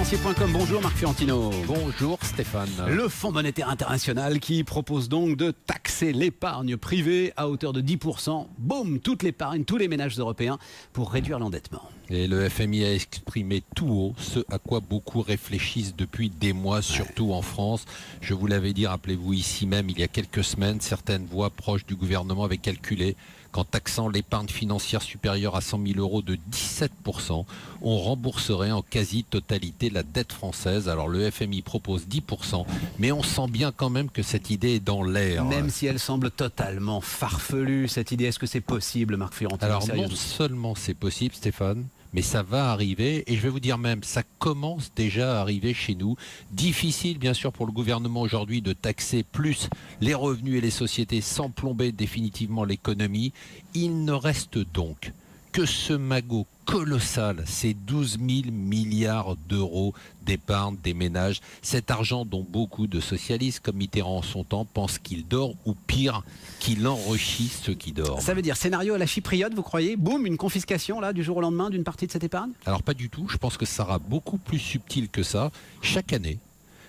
Financier.com, bonjour Marc Fiorentino. Bonjour Stéphane. Le Fonds monétaire international qui propose donc de taxer l'épargne privée à hauteur de 10%. Boum, toute l'épargne, tous les ménages européens pour réduire l'endettement. Et le FMI a exprimé tout haut ce à quoi beaucoup réfléchissent depuis des mois, surtout en France. Je vous l'avais dit, rappelez-vous ici même, il y a quelques semaines, certaines voix proches du gouvernement avaient calculé qu'en taxant l'épargne financière supérieure à 100 000 euros de 17%, on rembourserait en quasi-totalité la dette française. Alors le FMI propose 10%, mais on sent bien quand même que cette idée est dans l'air. Même si elle semble totalement farfelue, cette idée, est-ce que c'est possible, Marc Fiorentino? Alors non seulement c'est possible, Stéphane, mais ça va arriver, et je vais vous dire même, ça commence déjà à arriver chez nous. Difficile bien sûr pour le gouvernement aujourd'hui de taxer plus les revenus et les sociétés sans plomber définitivement l'économie. Il ne reste donc que ce magot colossal, ces 12 000 milliards d'euros d'épargne des ménages, cet argent dont beaucoup de socialistes comme Mitterrand en son temps pensent qu'il dort, ou pire, qu'il enrichit ceux qui dorment. Ça veut dire scénario à la chypriote, vous croyez? Boum, une confiscation là du jour au lendemain d'une partie de cette épargne? Alors pas du tout, je pense que ça sera beaucoup plus subtil que ça. Chaque année,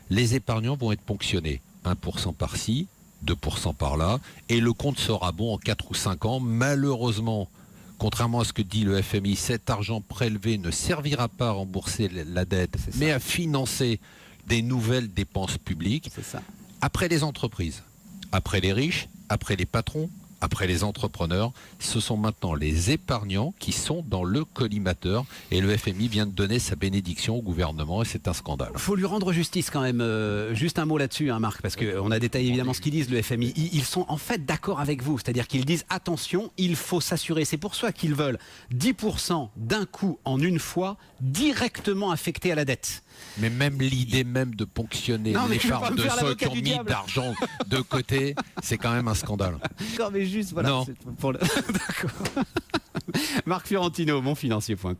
les épargnants vont être ponctionnés 1% par-ci, 2% par-là, et le compte sera bon en 4 ou 5 ans. Malheureusement, contrairement à ce que dit le FMI, cet argent prélevé ne servira pas à rembourser la dette, mais à financer des nouvelles dépenses publiques. C'est ça. Après les entreprises, après les riches, après les patrons, après les entrepreneurs, ce sont maintenant les épargnants qui sont dans le collimateur. Et le FMI vient de donner sa bénédiction au gouvernement et c'est un scandale. Il faut lui rendre justice quand même. Juste un mot là-dessus, hein, Marc, parce qu'on a détaillé évidemment ce qu'ils disent, le FMI. Ils sont en fait d'accord avec vous, c'est-à-dire qu'ils disent attention, il faut s'assurer. C'est pour ça qu'ils veulent 10% d'un coup en une fois directement affecté à la dette. Mais même l'idée même de ponctionner l'épargne de ceux qui ont mis d'argent de côté, c'est quand même un scandale. Non, mais juste, voilà. Non. D'accord. Marc Fiorentino, monfinancier.com.